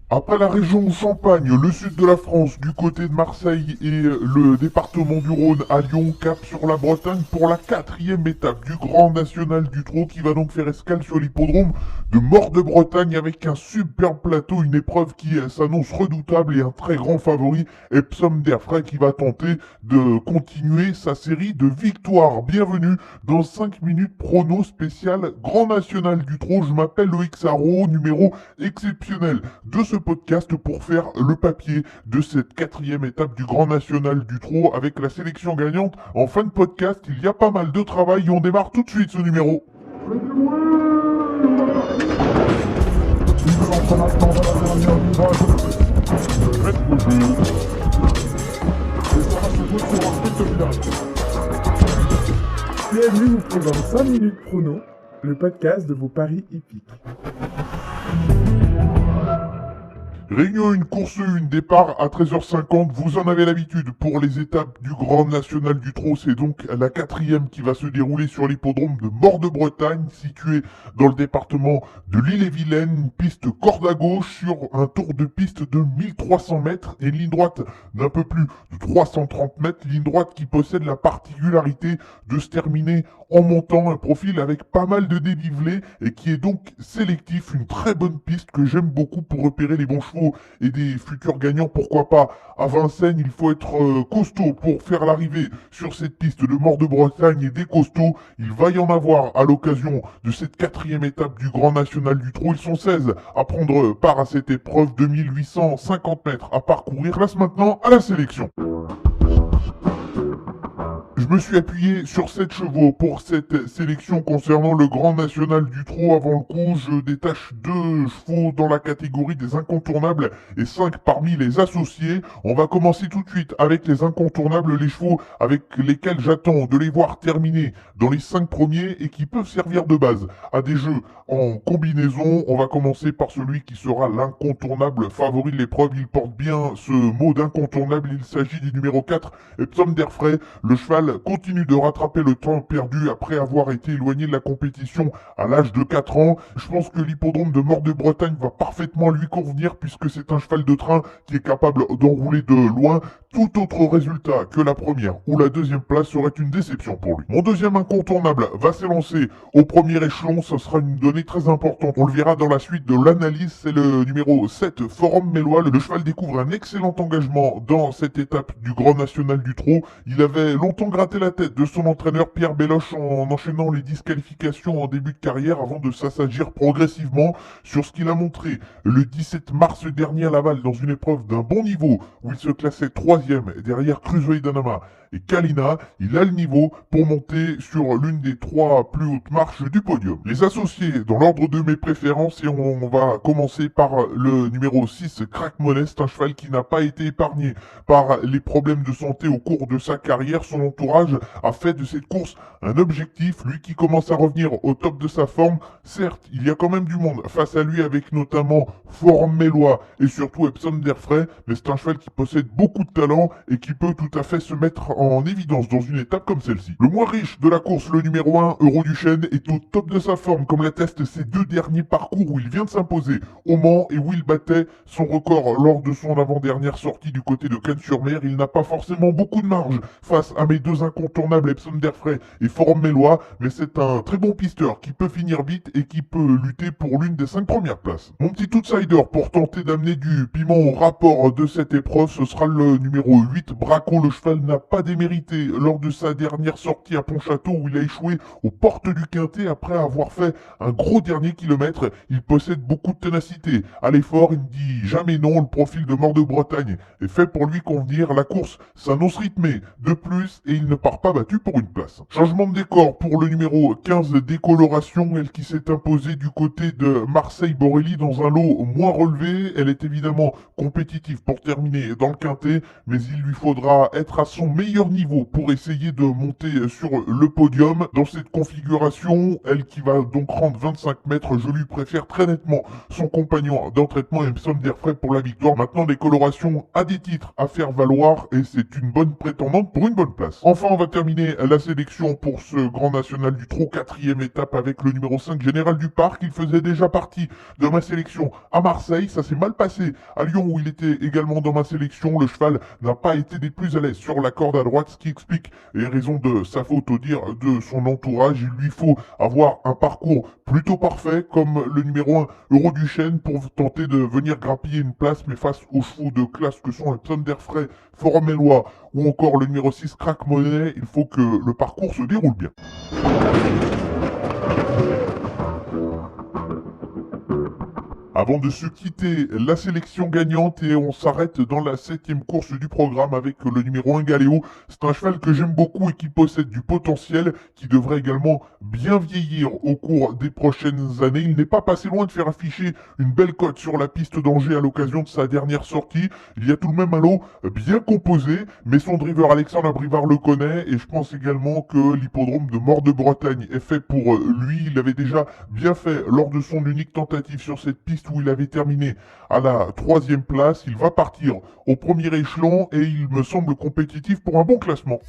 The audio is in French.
Après la région Champagne, le sud de la France, du côté de Marseille et le département du Rhône à Lyon, cap sur la Bretagne pour la quatrième étape du Grand National du Trot qui va donc faire escale sur l'hippodrome de Mort de Bretagne avec un superbe plateau, une épreuve qui s'annonce redoutable et un très grand favori, Epsom d'Airfray qui va tenter de continuer sa série de victoires. Bienvenue dans 5 minutes prono spécial Grand National du Trot. Je m'appelle Loïc Sarro, numéro exceptionnel de ce podcast pour faire le papier de cette quatrième étape du Grand National du Trot avec la sélection gagnante. En fin de podcast, il y a pas mal de travail et on démarre tout de suite ce numéro. Bienvenue vous présente 5 minutes chrono, le podcast de vos paris hippiques. Réunion 1, course 1, départ à 13h50, vous en avez l'habitude pour les étapes du Grand National du Trot, c'est donc la quatrième qui va se dérouler sur l'hippodrome de Mort de Bretagne, situé dans le département de l'Ille-et-Vilaine, une piste corde à gauche sur un tour de piste de 1300 mètres et une ligne droite d'un peu plus de 330 mètres, ligne droite qui possède la particularité de se terminer en montant, un profil avec pas mal de dénivelé et qui est donc sélectif, une très bonne piste que j'aime beaucoup pour repérer les bons chevaux et des futurs gagnants, pourquoi pas. À Vincennes, il faut être costaud pour faire l'arrivée sur cette piste de Mort de Bretagne et des costauds. Il va y en avoir à l'occasion de cette quatrième étape du Grand National du Trot. Ils sont 16 à prendre part à cette épreuve, 2850 mètres à parcourir. Place maintenant à la sélection. Je me suis appuyé sur 7 chevaux pour cette sélection concernant le Grand National du Trot. Avant le coup, je détache 2 chevaux dans la catégorie des incontournables et 5 parmi les associés. On va commencer tout de suite avec les incontournables, les chevaux avec lesquels j'attends de les voir terminer dans les 5 premiers et qui peuvent servir de base à des jeux en combinaison. On va commencer par celui qui sera l'incontournable favori de l'épreuve. Il porte bien ce mot d'incontournable. Il s'agit du numéro 4, Epsom d'Airfray. Le cheval continue de rattraper le temps perdu après avoir été éloigné de la compétition à l'âge de 4 ans. Je pense que l'hippodrome de Mort de Bretagne va parfaitement lui convenir puisque c'est un cheval de train qui est capable d'enrouler de loin. Tout autre résultat que la première ou la deuxième place serait une déception pour lui. Mon deuxième incontournable va s'élancer au premier échelon, ce sera une donnée très importante. On le verra dans la suite de l'analyse, c'est le numéro 7, Forum Mélois. Le cheval découvre un excellent engagement dans cette étape du Grand National du Trot. Il avait longtemps gratté la tête de son entraîneur Pierre Belloche en enchaînant les disqualifications en début de carrière avant de s'assagir progressivement sur ce qu'il a montré le 17 mars dernier à Laval dans une épreuve d'un bon niveau où il se classait 3e derrière Crusoe Danama et Kalina. Il a le niveau pour monter sur l'une des 3 plus hautes marches du podium. Les associés dans l'ordre de mes préférences et on va commencer par le numéro 6, Crack Monest, un cheval qui n'a pas été épargné par les problèmes de santé au cours de sa carrière. Son entourage a fait de cette course un objectif, lui qui commence à revenir au top de sa forme. Certes, il y a quand même du monde face à lui avec notamment Forum Mélois et surtout Epsom d'Airfray, mais c'est un cheval qui possède beaucoup de talent et qui peut tout à fait se mettre en évidence dans une étape comme celle-ci. Le moins riche de la course, le numéro 1, Euro du Chêne, est au top de sa forme, comme l'attestent ses 2 derniers parcours où il vient de s'imposer au Mans et où il battait son record lors de son avant-dernière sortie du côté de Cannes-sur-Mer. Il n'a pas forcément beaucoup de marge face à mes 2 incontournables, Epsom d'Airfray et Forum Mélois, mais c'est un très bon pisteur qui peut finir vite et qui peut lutter pour l'une des 5 premières places. Mon petit outsider pour tenter d'amener du piment au rapport de cette épreuve, ce sera le numéro 8, Braco. Le cheval n'a pas démérité lors de sa dernière sortie à Pontchâteau où il a échoué aux portes du Quintet après avoir fait un gros dernier kilomètre. Il possède beaucoup de ténacité. À l'effort, il ne dit jamais non. Le profil de Mort de Bretagne est fait pour lui convenir. La course s'annonce rythmée de plus et il ne part pas battu pour une place. Changement de décor pour le numéro 15, Décoloration, elle qui s'est imposée du côté de Marseille-Borelli dans un lot moins relevé. Elle est évidemment compétitive pour terminer dans le Quintet, mais il lui faudra être à son meilleur niveau pour essayer de monter sur le podium. Dans cette configuration, elle qui va donc rendre 25 mètres, je lui préfère très nettement son compagnon d'entraînement et Sonder Frey pour la victoire. Maintenant, des colorations à des titres à faire valoir et c'est une bonne prétendante pour une bonne place. Enfin, on va terminer la sélection pour ce Grand National du Trot, 4e étape avec le numéro 5, Général du Parc. Il faisait déjà partie de ma sélection à Marseille. Ça s'est mal passé à Lyon où il était également dans ma sélection. Le cheval n'a pas été des plus à l'aise sur la corde à droite, ce qui explique les raisons de sa faute au dire de son entourage. Il lui faut avoir un parcours plutôt parfait comme le numéro 1 Euroduchesne pour tenter de venir grappiller une place, mais face aux chevaux de classe que sont Sonder Frey, Forum Eloi ou encore le numéro 6 Crack Money, il faut que le parcours se déroule bien. Avant de se quitter, la sélection gagnante et on s'arrête dans la 7e course du programme avec le numéro 1 Galéo. C'est un cheval que j'aime beaucoup et qui possède du potentiel, qui devrait également bien vieillir au cours des prochaines années. Il n'est pas passé loin de faire afficher une belle cote sur la piste d'Angers à l'occasion de sa dernière sortie. Il y a tout de même un lot bien composé, mais son driver Alexandre Abrivard le connaît et je pense également que l'hippodrome de Mort de Bretagne est fait pour lui. Il avait déjà bien fait lors de son unique tentative sur cette piste où il avait terminé à la 3e place. Il va partir au premier échelon et il me semble compétitif pour un bon classement.